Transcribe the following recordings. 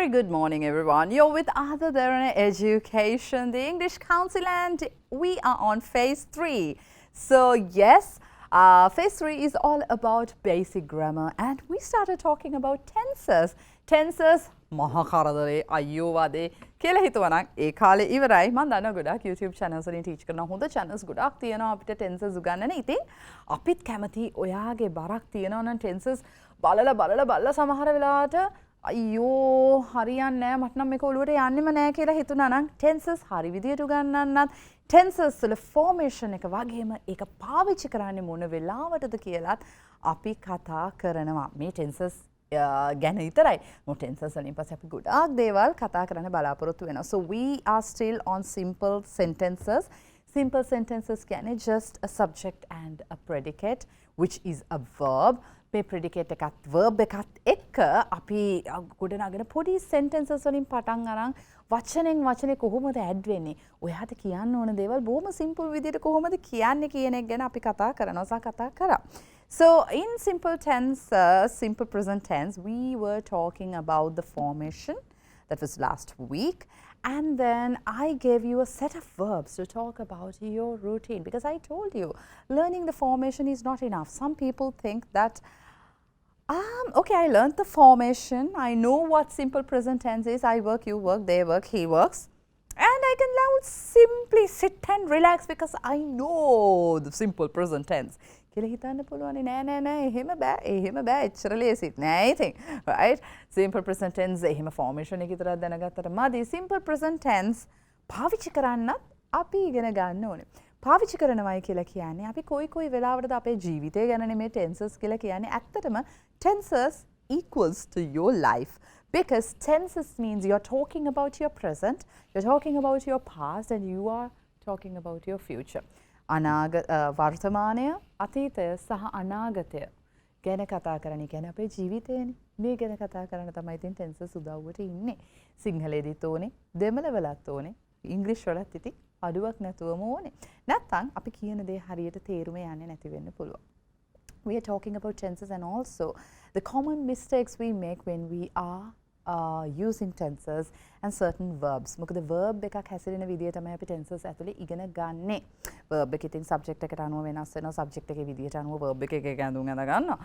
very good morning, everyone. You're with Ada Derana Education, the English Council, and we are on phase 3. So, yes, phase 3 is all about basic grammar, and we started talking about tenses. Tenses, මහකරදරේ අයියෝ වාදේ කියලා හිතුවනම් ඒ කාලේ ඉවරයි. මම දන්නවා ගොඩාක් YouTube channels වලින් teach කරන හොඳ channels ගොඩාක් තියෙනවා අපිට tenses උගන්වන. ඉතින් අපිත් කැමති ඔයාගේ බරක් තියෙනවා නම් tenses බලලා සමහර වෙලාවට අයියෝ හරියන්නේ නැහැ මට නම් මේක ඔළුවට යන්නෙම නැහැ කියලා හිතුණා නම් tenses හරි විදියට උගන්වන්නත් tenses වල formation එක වගේම ඒක පාවිච්චි කරන්නේ මොන වෙලාවටද කියලාත් අපි කතා කරනවා. මේ tenses ගැන විතරයි. මොකද tenses වලින් පස්සේ අපි ගොඩාක් දේවල් කතා කරන්න බලාපොරොත්තු වෙනවා. So we are still on simple sentences. Simple sentences කියන්නේ just a subject and a predicate which is a verb. මේ predicate එකත් verb එකත් එක්ක අපි ගොඩනගන පොඩි sentences වලින් පටන් අරන් වචනෙන් වචනේ කොහොමද add වෙන්නේ? ඔයාට කියන්න ඕන දේවල් බොහොම simple විදිහට කොහොමද කියන්නේ කියන එක ගැන අපි කතා කරනවා සහ කතා කරා. So in simple tense, simple present tense, we were talking about the formation. That was last week. And then I gave you a set of verbs to talk about your routine because I told you learning the formation is not enough. Some people think that okay, I learned the formation. I know what simple present tense is. I work, you work, they work, he works. And I can now simply sit and relax because I know the simple present tense. කියලා හිතන්න පුළුවන් නෑ එහෙම බෑ එච්චර ලේසිත් නෑ ඉතින් right simple present tense එහෙම formation එක විතරක් දැනගත්තට මදි simple present tense පාවිච්චි කරන්නත් අපි ඉගෙන ගන්න ඕනේ පාවිච්චි කරනවායි කියලා කියන්නේ අපි කොයි වෙලාවටද අපේ ජීවිතය ගැන නෙමෙයි tenses කියලා කියන්නේ ඇත්තටම tenses equals to your life because tenses means you're talking about your present you're talking about your past and you are talking about your future වර්තමානය අතීතය සහ අනාගතය ගැන කතා කරන්නේ කියන්නේ අපේ ජීවිතයනේ මේ ගැන කතා කරන තමයි ඉතින් tenses උදව්වට ඉන්නේ සිංහලෙදිත් ඕනේ දෙමළ වලත් ඕනේ ඉංග්‍රීසි වලත් ඉතින් අඩුවක් නැතුවම ඕනේ නැත්නම් අපි කියන දේ හරියට තේරුම යන්නේ නැති වෙන්න පුළුවන් we are talking about tenses and also the common mistakes we make when we are using tenses and certain verbs. මොකද verb එකක් හැසිරෙන විදිය තමයි අපි tenses ඇතුලේ ඉගෙන ගන්නෙ. verb එක ඉතින් subject එකට අනුව වෙනස් වෙනවා. subject එකේ විදියට අනුව verb එක ඇඳුම් අඳ ගන්නවා.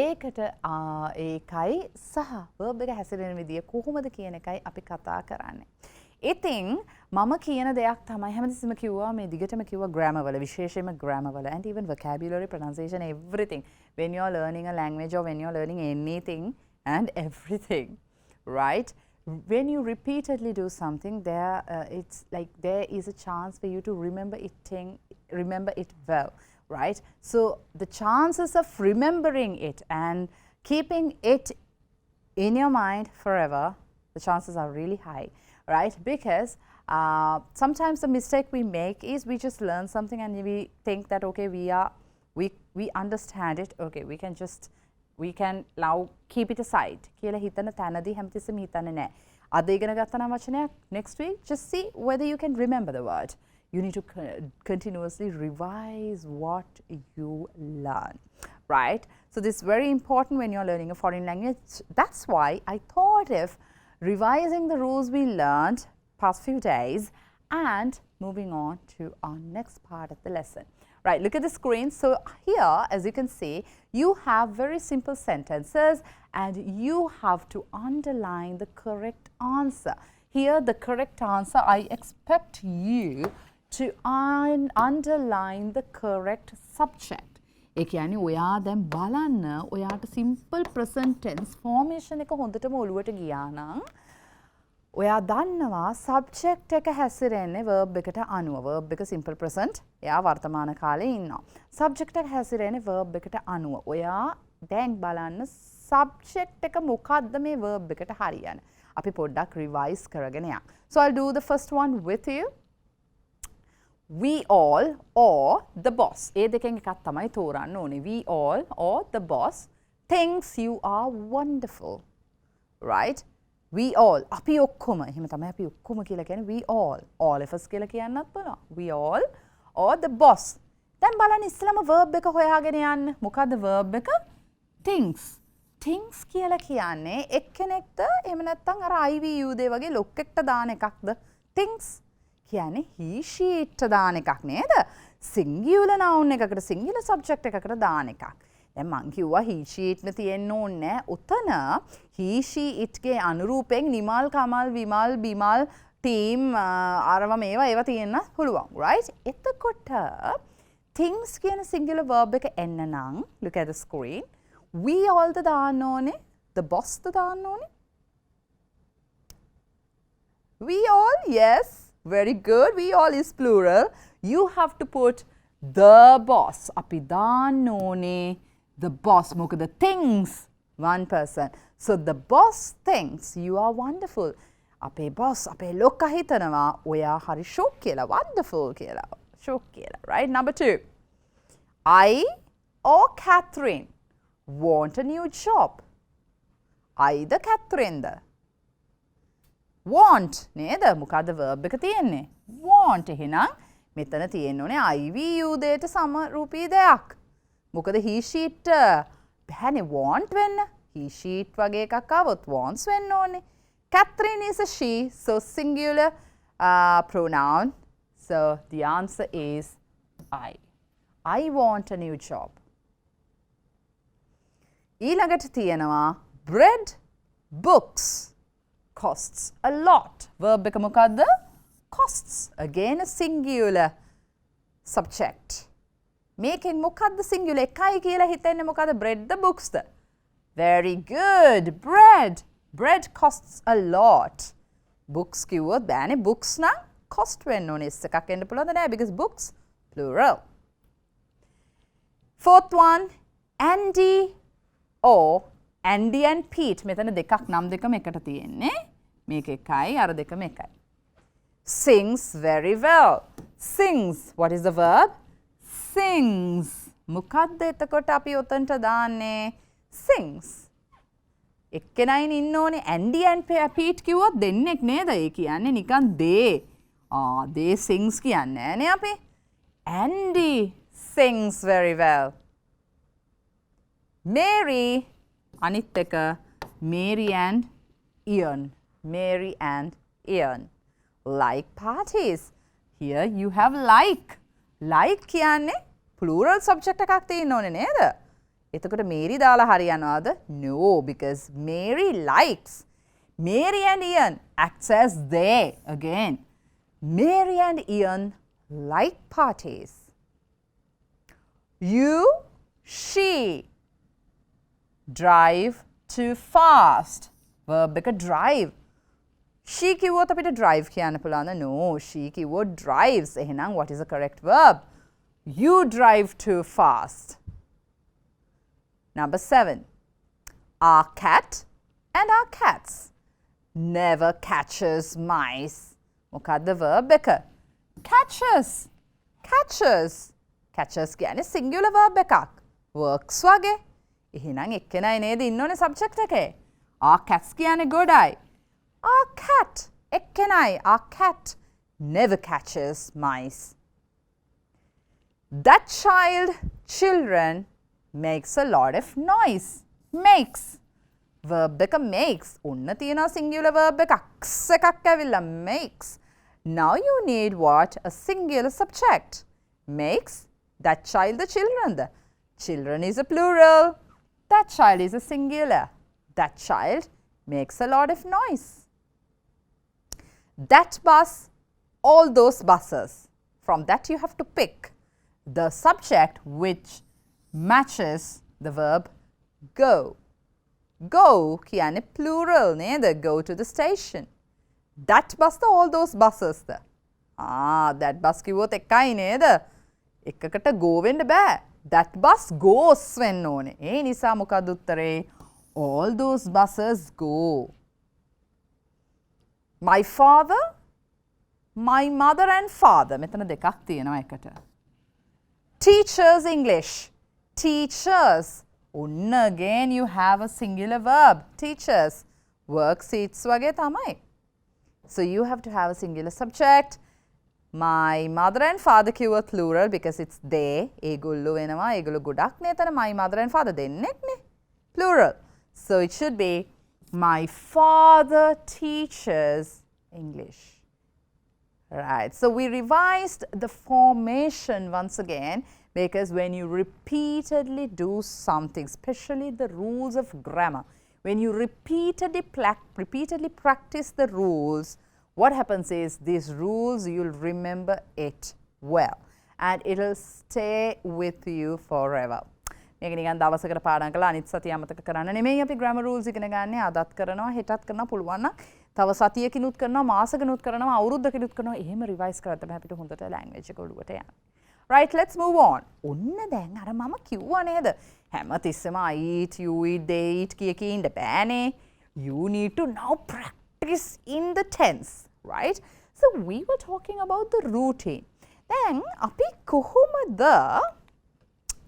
ඒකට ඒකයි සහ verb එක හැසිරෙන විදිය කොහොමද කියන එකයි අපි කතා කරන්නේ. ඉතින් මම කියන දෙයක් තමයි හැමතිස්සෙම කිව්වා මේ දිගටම කිව්වා grammar වල විශේෂයෙන්ම grammar වල and even vocabulary pronunciation everything when you are learning a language or when you are learning anything and everything. Right? When you repeatedly do something, it's like there is a chance for you to remember it well, right? So the chances of remembering it and keeping it in your mind forever, the chances are really high, right? Because sometimes the mistake we make is we just learn something and we think that okay, we understand it. Okay, we can now keep it aside කියලා හිතන තැනදී හැමතිස්සෙම හිතන්නේ නැහැ. අද ඉගෙන ගත්තා නම් වචනයක් next week just see whether you can remember the word. You need to continuously revise what you learn. Right? So this is very important when you're learning a foreign language. That's why I thought of revising the rules we learned past few days and moving on to our next part of the lesson. Right, look at the screen. So here, as you can see, you have very simple sentences and you have to underline the correct answer. Here, the correct answer, I expect you to underline the correct subject. ඒ කියන්නේ ඔයා දැන් බලන්න ඔයාට simple present tense formation එක හොඳටම ඔලුවට ගියා නම් ඔයා දන්නවා subject එක හැසිරෙන්නේ verb එකට අනුව verb එක simple present එයා වර්තමාන කාලේ ඉන්නවා subject එක හැසිරෙන්නේ verb එකට අනුව ඔයා දැන් බලන්න subject එක මොකද්ද මේ verb එකට හරියන්නේ අපි පොඩ්ඩක් revise කරගෙන යන්න so I'll do the first one with you we all or the boss ඒ දෙකෙන් එකක් තමයි තෝරන්න ඕනේ we all or the boss thinks you are wonderful right we all අපි ඔක්කොම එහෙම තමයි අපි ඔක්කොම කියලා කියන්නේ we all of us කියලා කියන්නත් පුළුවන් we all or the boss දැන් බලන්න ඉස්සෙල්ලාම verb එක හොයාගෙන යන්න මොකද්ද verb එක thinks things කියලා කියන්නේ එක්කෙනෙක්ද එහෙම නැත්නම් අර IVU දේ වගේ ලොක්ෙක්ට දාන එකක්ද? things කියන්නේ he she it දාන එකක් නේද? singular noun එකකට singular subject එකකට දාන එකක්. දැන් මං කිව්වා he she it නේ තියෙන්න ඕනේ නැහැ. උතන he she it ගේ අනුරූපයෙන් නිමල් කමල් විමල් බිමල් ටීම් අරව මේවා තියෙන්න පුළුවන්. right? එතකොට things කියන singular verb එක එන්න නම් look at the screen. We all ද දාන්න ඕනේ? The boss ද දාන්න ඕනේ? We all, yes. Very good. We all is plural. You have to put the boss. අපි දාන්න ඕනේ the boss. මොකද things one person. So the boss thinks you are wonderful. අපේ boss අපේ ලොක්කා හිතනවා ඔයා හරි ෂොක් කියලා wonderful කියලා. ෂොක් කියලා. Right? Number 2. I or Catherine want a new job. Either Catherine the want නේද? මොකද්ද verb එක තියෙන්නේ? want එහෙනම් මෙතන තියෙන්න ඕනේ IVU දෙයට සමරූපී දෙයක්. මොකද he she it බෑනේ want වෙන්න. he she it වගේ එකක් ආවොත් wants වෙන්න ඕනේ. Catherine is a she, so singular pronoun. So the answer is I. I want a new job. ඊළඟට තියෙනවා bread books costs a lot. verb එක මොකද්ද? costs. again a singular subject. මේකෙන් මොකද්ද singular එකයි කියලා හිතන්නේ මොකද්ද? bread the books the? very good. bread costs a lot. books කිව්වොත් බෑනේ books නම් cost වෙන්න ඕනේ. s එකක් එන්න පුළුවන්ද? නෑ because books plural. fourth one Andy or Andy and Pete. මෙතන දෙකක් නම් දෙකම එකට තියෙන්නේ. මේක එකයි අර දෙකම එකයි. Sings very well. Sings. What is the verb? Sings. මොකද්ද එතකොට අපි උතන්ට දාන්නේ? Sings. එක්කෙනයින් ඉන්න ඕනේ Andy and Pete කිව්වොත් දෙන්නෙක් නේද? ඒ කියන්නේ නිකන් they. they sings කියන්නේ නෑනේ අපි. Andy sings very well. Mary අනිත් එක Mary and Ian. Mary and Ian like parties. Here you have like. Like කියන්නේ plural subject එකක් තියෙන්න ඕනේ නේද? එතකොට Mary දාලා හරියනවද? No, because Mary likes. Mary and Ian acts as they again. Mary and Ian like parties. You, she drive too fast. verb එක drive. she කිව්වොත් අපිට drive කියන්න පුළුවන්ද? No, she කිව්වොත් drives. එහෙනම් what is the correct verb? You drive too fast. Number 7. Our cat and our cats never catches mice. මොකද්ද verb එක? catches. catches කියන්නේ singular verb එකක්. works වගේ. එහෙනම් එක්කෙනයි නේද ඉන්න ඕනේ subject එකේ. our cats කියන්නේ ගොඩයි. our cat එක්කෙනයි. our cat never catches mice. That children makes a lot of noise. makes. verb එක makes. ඔන්න තියෙනවා singular verb එකක් ඇවිල්ලා makes. Now you need what? A singular subject. Makes. That child the children. The children is a plural. That child is a singular. That child makes a lot of noise. That bus, all those buses. From that you have to pick the subject which matches the verb go. Go කියන්නේ plural නේද? Go to the station. That bus the all those buses the? that bus කිව්වොත් එකයි නේද? එකකට go වෙන්න බෑ. That bus goes වෙන්න ඕනේ. ඒ නිසා මොකද උත්තරේ? all those buses go. My father, my mother and father. මෙතන දෙකක් තියෙනවා එකට. Teachers English. Teachers. ඔන්න again you have a singular verb. Teachers. Worksheets වගේ තමයි. So you have to have a singular subject. My mother and father කිව්වොත් plural because it's they. ඒගොල්ලෝ වෙනවා. ඒගොල්ලෝ ගොඩක් නේ එතන my mother and father දෙන්නෙක් නේ. Plural. So it should be my father teaches English. Right. So we revised the formation once again because when you repeatedly do something, especially the rules of grammar, when you repeatedly practice the rules, what happens is these rules, you'll remember it well and it'll stay with you forever. මේක නිකන් දවසකට පාඩම් කරලා අනිත් සතිය අමතක කරන්න නෙමෙයි අපි grammar rules ඉගෙන ගන්න අදත් කරනවා හෙටත් කරනවා පුළුවන් නම් තව සතියකිනුත් කරනවා මාසෙකිනුත් කරනවා අවුරුද්දකිනුත් කරනවා එහෙම රිවයිස් කරලා තමයි අපිට හොඳට language එක ඔළුවට යන්නේ. Right, let's move on. ඔන්න දැන් අර මම කිව්වා නේද හැමතිස්සෙම I eat, you eat, they eat කියකී ඉන්න බෑනේ. You need to now practice in the tense, right? So we were talking about the routine. දැන් අපි කොහොමද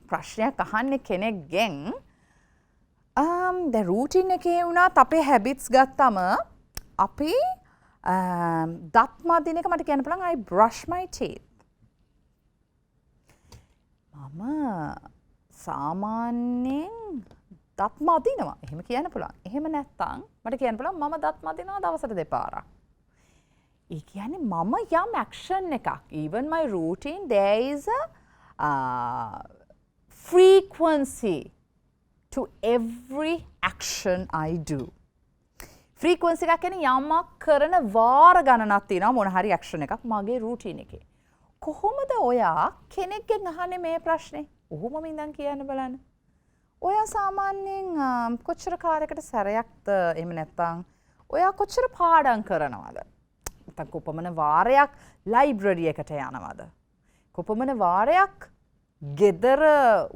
ප්‍රශ්නයක් අහන්නේ කෙනෙක්ගෙන් the routine එකේ වුණත් අපේ habits ගත්තම අපි දත් මදින එක මට කියන්න පුළුවන් I brush my teeth. මම සාමාන්‍යයෙන් දත් මදිනවා. එහෙම කියන්න පුළුවන්. එහෙම නැත්නම් මට කියන්න පුළුවන් මම දත් මදිනවා දවසට දෙපාරක්. ඒ කියන්නේ මම යම් action එකක්. Even my routine there is a frequency to every action I do. Frequency එකක් කියන්නේ යමක් කරන වාර ගණනක් තියෙනවා මොන හරි action එකක් මගේ routine එකේ. කොහොමද ඔයා කෙනෙක්ගෙන් අහන්නේ මේ ප්‍රශ්නේ? ඔහොමම ඉඳන් කියන්න බලන්න. ඔයා සාමාන්‍යයෙන් කොච්චර කාලයකට සැරයක්ද එහෙම නැත්නම් ඔයා කොච්චර පාඩම් කරනවද? නැත්නම් කොපමණ වාරයක් library එකට යනවද? කොපමණ වාරයක් ගෙදර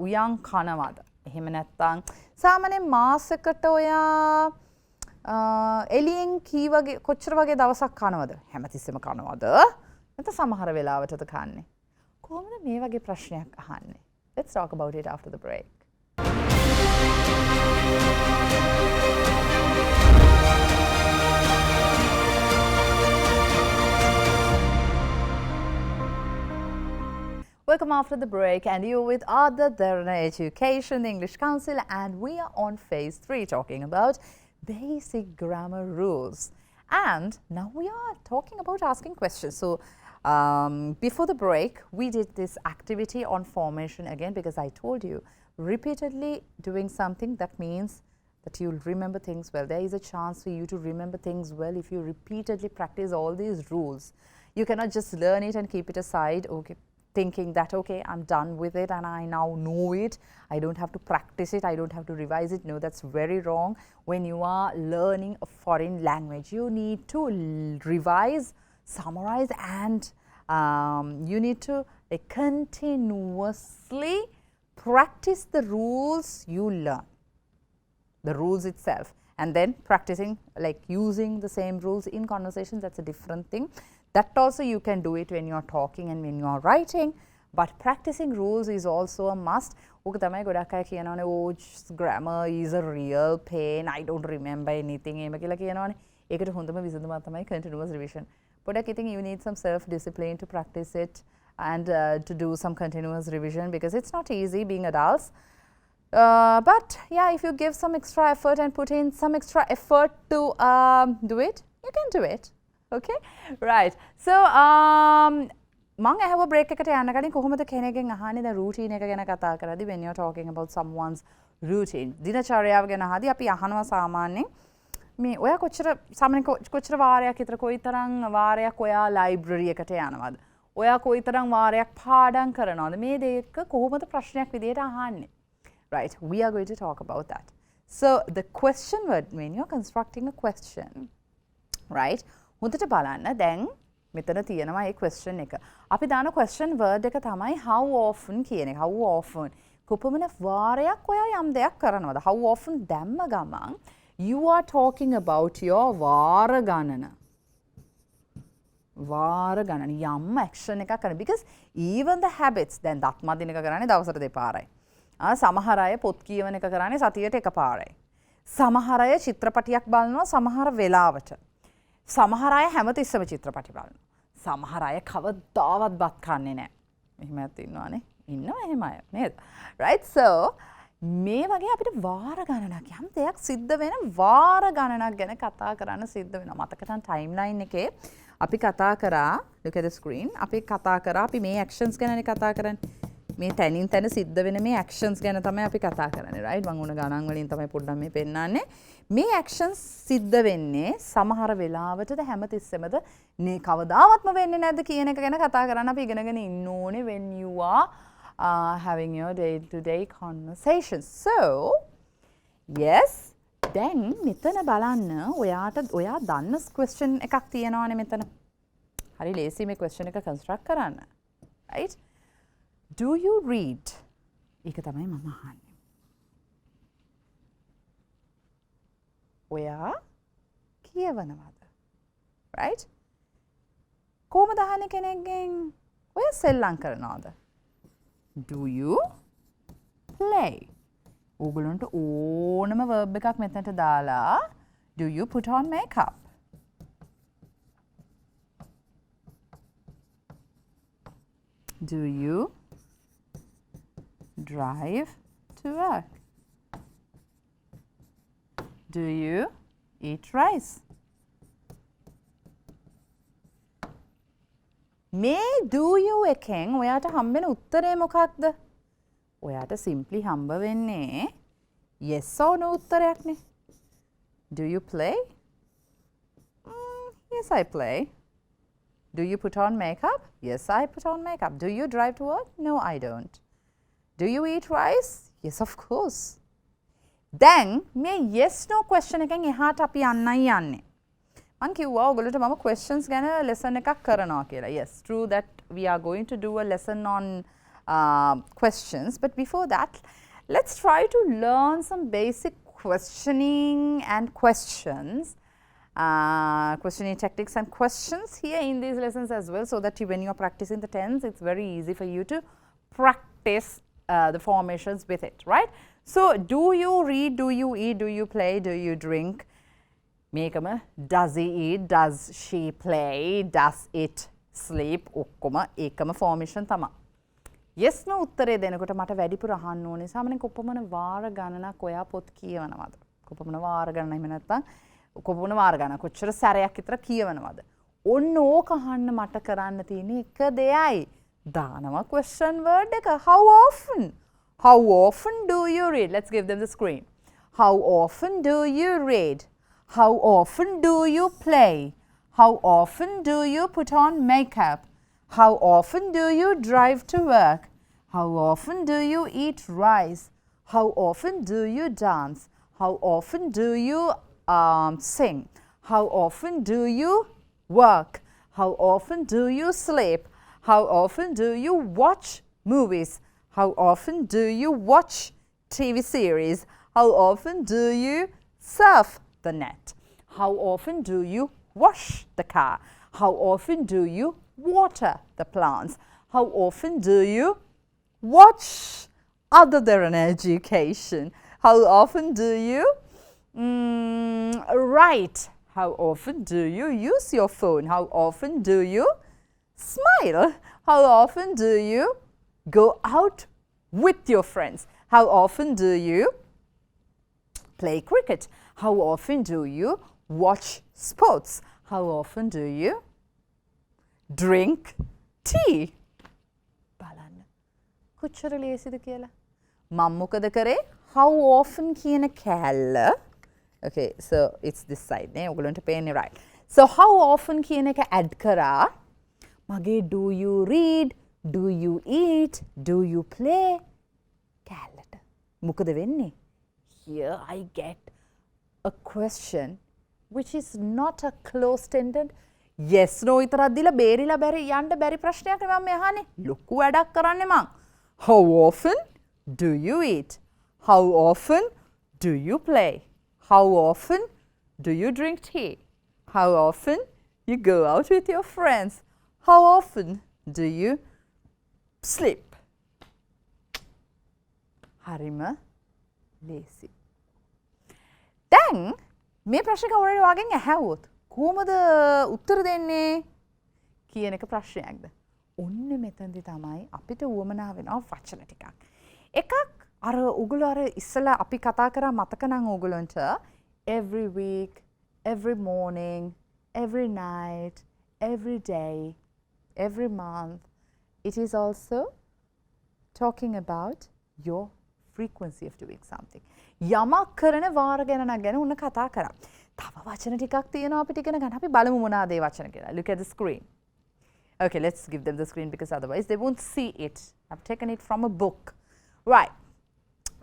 උයන් කනවද? එහෙම නැත්නම් සාමාන්‍යයෙන් මාසෙකට ඔයා එළියෙන් කී වගේ කොච්චර වගේ දවසක් කනවද? හැමතිස්සෙම කනවද? නැත්නම් සමහර වෙලාවටද කන්නේ? කොහොමද මේ වගේ ප්‍රශ්නයක් අහන්නේ? Let's talk about it after the break. Welcome after the break, and you're with Derana Education, the English Council, and we are on phase 3 talking about basic grammar rules. And now we are talking about asking questions. So before the break, we did this activity on formation again because I told you repeatedly doing something that means that you'll remember things well. There is a chance for you to remember things well if you repeatedly practice all these rules. You cannot just learn it and keep it aside, okay, thinking that, okay, I'm done with it and I now know it. I don't have to practice it. I don't have to revise it. No, that's very wrong. When you are learning a foreign language, you need to revise, summarize, and you need to continuously practice the rules you learn, the rules itself, and then practicing, like using the same rules in conversations. That's a different thing. That also you can do it when you are talking and when you are writing, but practicing rules is also a must. ඕක තමයි ගොඩක් අය කියනවානේ oh grammar is a real pain, I don't remember anything එහෙම කියලා කියනවානේ. ඒකට හොඳම විසඳුමක් තමයි continuous revision. පොඩක් ඉතින් you need some self discipline to practice it and to do some continuous revision because it's not easy being adults. But yeah, if you give some extra effort and put in some extra effort to do it, you can do it. Okay, right. So මම ඇහුව break එකට යන්න කලින් කොහොමද කෙනෙක්ගෙන් අහන්නේ දැන් routine එක ගැන කතා කරද්දී when you're talking about someone's routine දිනචර්යාව ගැන අහදී අපි අහනවා සාමාන්‍යයෙන් මේ ඔයා කොච්චර වාරයක් විතර කොයිතරම් වාරයක් ඔයා library එකට යනවද ඔයා කොයිතරම් වාරයක් පාඩම් කරනවද මේ දෙක කොහොමද ප්‍රශ්නයක් විදියට අහන්නේ. Right, we are going to talk about that. So the question word, when you're constructing a question, right, හොඳට බලන්න දැන් මෙතන තියෙනවා මේ question එක. අපි දාන question word එක තමයි how often කියන එක. How often. කොපමණ වාරයක් ඔයා යම් දෙයක් කරනවද? How often දැම්ම ගමන් you are talking about your වාර ගණන. වාර ගණන යම් action එකක් කරන because even the habits දැන් දත් මදින එක කරන්නේ දවසට දෙපාරයි. සමහර අය පොත් කියවන එක කරන්නේ සතියට එකපාරයි. සමහර අය චිත්‍රපටියක් බලනවා සමහර වෙලාවට. සමහර අය හැමතිස්සෙම චිත්‍රපටි බලනවා. සමහර අය කවදාවත් බත් කන්නේ නැහැ. එහෙම ඇත්ත ඉන්නවනේ. ඉන්නවා එහෙම අය නේද? Right, so මේ වගේ අපිට වාර ගණනක් යම් දෙයක් සිද්ධ වෙන වාර ගණනක් ගැන කතා කරන්න සිද්ධ වෙනවා. මතක නම් ටයිම්ලයින් එකේ අපි කතා කරා look at the screen අපි කතා කරා අපි මේ actions ගැනනේ කතා කරන්නේ. මේ තැනින් තැන සිද්ධ වෙන මේ actions ගැන තමයි අපි කතා කරන්නේ right මම උන ගණන් වලින් තමයි පොඩ්ඩක් මේ පෙන්නන්නේ. මේ actions සිද්ධ වෙන්නේ සමහර වෙලාවටද හැමතිස්සෙමද මේ කවදාවත්ම වෙන්නේ නැද්ද කියන එක ගැන කතා කරන්න අපි ඉගෙනගෙන ඉන්න ඕනේ when you are having your day-to-day conversations. So, yes, then මෙතන බලන්න ඔයා දන්න question එකක් තියෙනවානේ මෙතන. හරි ලේසි මේ question එක construct කරන්න. Right? Do you read? ඒක තමයි මම අහන්නේ. ඔයා කියවනවද? Right? කොහොමද අහන්නේ කෙනෙක්ගෙන්? ඔයා සෙල්ලම් කරනවද? Do you play? ඕගොල්ලන්ට ඕනම verb එකක් මෙතනට දාලා do you put on makeup? Do you drive to work? Do you eat rice? මේ do you එකෙන් ඔයාට හම්බෙන උත්තරේ මොකක්ද? ඔයාට simply හම්බ වෙන්නේ yes or no උත්තරයක්නේ. Do you play? Yes, I play. Do you put on makeup? Yes, I put on makeup. Do you drive to work? No, I don't. Do you eat rice? Yes, of course. Then මේ yes no question එකෙන් එහාට අපි යන්නයි යන්නේ. මං කිව්වා ඔයගොල්ලන්ට මම questions ගැන lesson එකක් කරනවා කියලා. Yes, true that we are going to do a lesson on questions, but before that, let's try to learn some basic questioning and questions, questioning techniques and questions here in these lessons as well, so that when you are practicing the tense, it's very easy for you to practice the formations with it, right? So, do you read, do you eat, do you play, do you drink? මේකම does he eat, does she play, does it sleep ඔක්කොම ඒකම formation තමයි. yes no උත්තරේ දෙනකොට මට වැඩිපුර අහන්න ඕනේ සාමාන්‍යයෙන් කොපමණ වාර ගණනක් ඔයා පොත් කියවනවද? කොපමණ වාර ගණන එහෙම නැත්නම් කොපමණ වාර ගණන කොච්චර සැරයක් විතර කියවනවද? ඔන්න ඕක අහන්න මට කරන්න තියෙන එක දෙයයි. දානවා question word එක. How often? How often do you read? Let's give them the screen. How often do you read? How often do you play? How often do you put on makeup? How often do you drive to work? How often do you eat rice? How often do you dance? How often do you sing? How often do you work? How often do you sleep? How often do you watch movies? How often do you watch TV series? How often do you surf the net? How often do you wash the car? How often do you water the plants? How often do you watch other than education? How often do you write? How often do you use your phone? How often do you smile? How often do you go out with your friends? How often do you play cricket? How often do you watch sports? How often do you drink tea? බලන්න කොච්චර ලේසිද කියලා. මම මොකද කරේ? How often කියන කැලල. Okay, so it's this side නේ. ඔයගොල්ලන්ට පේන්නේ right. So how often කියන එක add කරා. මගේ do you read? Do you eat? Do you play? කැලලට. මොකද වෙන්නේ? Here I get a question which is not a closed-ended yes no විතරක් දීලා බේරිලා බැරි යන්න බැරි ප්‍රශ්නයක් මම මේ අහන්නේ. ලොකු වැඩක් කරන්නේ මං. How often do you eat? How often do you play? How often do you drink tea? How often you go out with your friends? How often do you sleep? හරිම ලේසි. දැන් මේ ප්‍රශ්නක ඔයාලට වාගෙන් ඇහුවොත් කොහොමද උත්තර දෙන්නේ කියන එක ප්‍රශ්නයක්ද? ඔන්න මෙතනදී තමයි අපිට උවමනා වෙනවා වචන ටිකක්. එකක් අර උගල අර ඉස්සලා අපි කතා කරා මතක නම් ඕගලන්ට every week, every morning, every night, every day, every month. It is also talking about your frequency of doing something. යමක් කරන වාර ගණනක් ගැන උන්න කතා කරා. තව වචන ටිකක් තියෙනවා අපිට ඉගෙන ගන්න. අපි බලමු මොනවාද ඒ වචන කියලා. Look at the screen. Okay, let's give them the screen because otherwise they won't see it. I've taken it from a book. Right.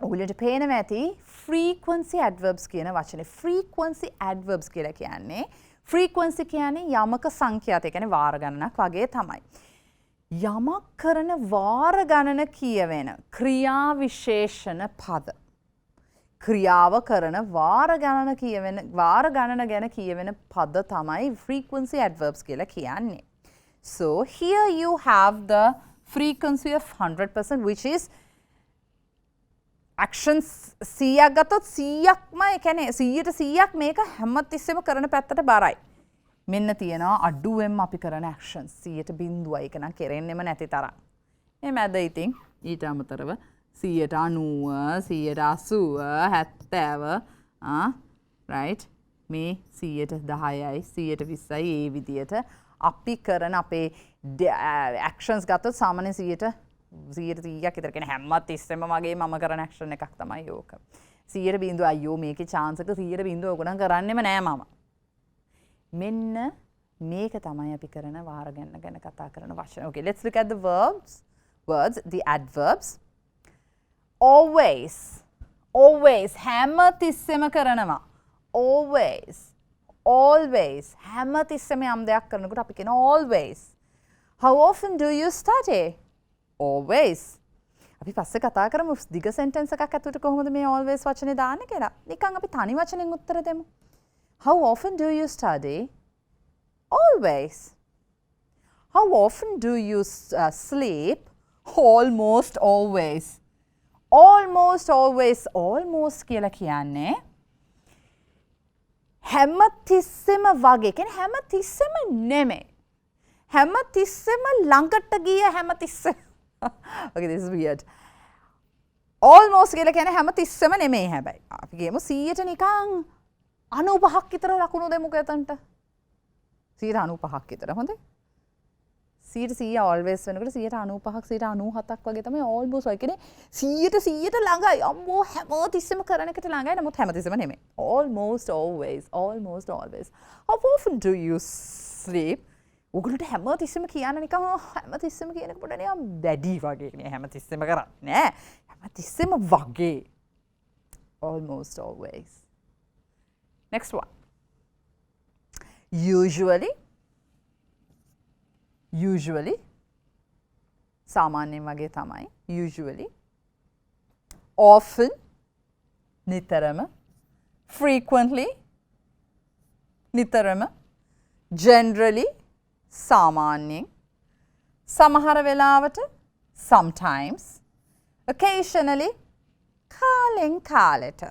ඔයගොල්ලන්ට පේනවා ඇති frequency adverbs කියන වචනේ. frequency adverbs කියලා කියන්නේ frequency කියන්නේ යමක සංඛ්‍යාත. ඒ කියන්නේ වාර ගණනක් වගේ තමයි. යමක් කරන වාර ගණන කියවෙන ක්‍රියා විශේෂණ පද. ක්‍රියාව කරන වාර ගණන කියවෙන වාර ගණන ගැන කියවෙන පද තමයි frequency adverbs කියලා කියන්නේ. So here you have the frequency of 100% which is actions 100ක් ගත්තොත් 100ක්ම ඒ කියන්නේ 100ට 100ක් මේක හැමතිස්සෙම කරන පැත්තට බරයි. මෙන්න තියෙනවා අඩුවෙන්ම අපි කරන actions 100%යි ඒක නම් කෙරෙන්නෙම නැති තරම්. මේ මැද ඉතින් ඊට අමතරව 90 180 70 right මේ 110යි 120යි ඒ විදියට අපි කරන අපේ actions ගත්තොත් සාමාන්‍ය 100%ක් විතර කියන්නේ හැමතිස්සෙම මගේ මම කරන action එකක් තමයි ඕක. 100% අයියෝ මේකේ chance එක 100% ඕගොල්ලන් කරන්නෙම නෑ මම. මෙන්න මේක තමයි අපි කරන වාර ගැන කතා කරන වචන. Okay, let's look at the words, the adverbs. Always හැමතිස්සෙම කරනවා. always හැමතිස්සෙම යම් දෙයක් කරනකොට අපි කියන always. How often do you study? Always. අපි පස්සේ කතා කරමු දිග sentence එකක් ඇතුළට කොහොමද මේ always වචනේ දාන්නේ කියලා. නිකන් අපි තනි වචනෙන් උත්තර දෙමු. How often do you study? Always. How often do you sleep? Almost always. Almost always. Almost කියලා කියන්නේ හැමතිස්සෙම වගේ. කියන්නේ හැමතිස්සෙම නෙමෙයි. හැමතිස්සෙම ළඟට ගිය හැමතිස්සෙම. Okay, this is weird. Almost කියලා කියන්නේ හැමතිස්සෙම නෙමෙයි හැබැයි. අපි කියමු 100ට නිකන් 95ක් විතර ලකුණු දෙමුකෝ එතනට. 95ක් විතර හොඳයි. 100 always වෙනකොට 95ක් 97ක් වගේ තමයි almost වගේ කියන්නේ 100ට ළඟයි. අම්මෝ හැමතිස්සෙම කරන එකට ළඟයි. නමුත් හැමතිස්සෙම නෙමෙයි. Almost always. How often do you sleep? ඔගොල්ලන්ට හැමතිස්සෙම කියන්න නිකන් හැමතිස්සෙම කියන එක පොඩ්ඩක් නිකන් වැඩි වගේ නේ හැමතිස්සෙම කරන්නේ නෑ. හැමතිස්සෙම වගේ. Almost always. Next one. Usually සාමාන්‍යයෙන් වගේ තමයි. Usually. Often නිතරම. Frequently නිතරම. Generally සාමාන්‍යයෙන්. සමහර වෙලාවට sometimes. Occasionally කාලෙන් කාලෙට.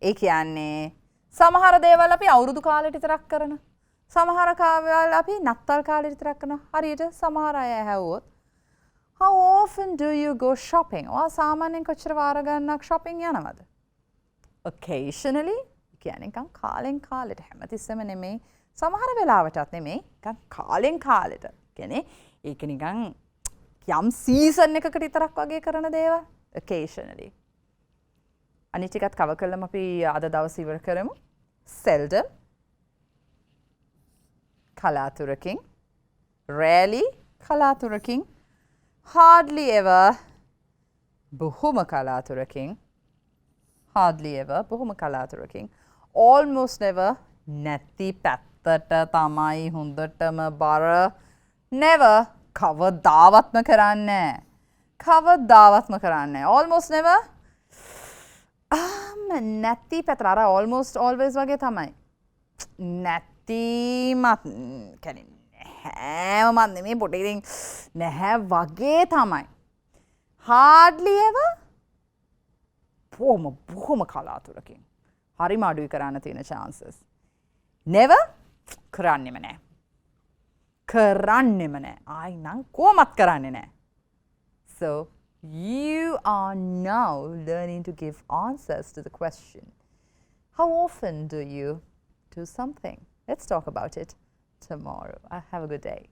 ඒ කියන්නේ සමහර දේවල් අපි අවුරුදු කාලෙට විතරක් කරන. සමහර කාලවල අපි නත්තල් කාලෙට විතරක් කරන. හරියට සමහර අය ඇහුවොත් How often do you go shopping? ඔයා සාමාන්‍යයෙන් කොච්චර වාර ගණනක් shopping යනවද? Occasionally කියන්නේ නිකන් කාලෙන් කාලෙට හැමතිස්සෙම නෙමෙයි. සමහර වෙලාවටත් නෙමෙයි. නිකන් කාලෙන් කාලෙට. කියන්නේ ඒක නිකන් යම් සීසන් එකකට විතරක් වගේ කරන දේවල්. Occasionally. අනිත් ටිකත් කවර් කළාම අපි අද දවසේ ඉවර කරමු. Seldom කලාතුරකින්. Rarely කලාතුරකින්. Hardly ever බොහොම කලාතුරකින්. Hardly ever බොහොම කලාතුරකින්. Almost never නැති පැත්තට තමයි හොඳටම බර. Never කවදාවත්ම කරන්නේ නැහැ. Almost never නැති පැත්තට අර almost always වගේ තමයි. නැතිමත් කියන්නේ හැමමත් නෙමෙයි පොඩි ඉතින් නැහැ වගේ තමයි. Hardly ever බොහොම කලාතුරකින්. හරිම අඩුයි කරන්න තියෙන chances. Never කරන්නෙම නැහැ. ආයි නම් කොහොමත් කරන්නේ නැහැ. So You are now learning to give answers to the question. How often do you do something? Let's talk about it tomorrow. Have a good day.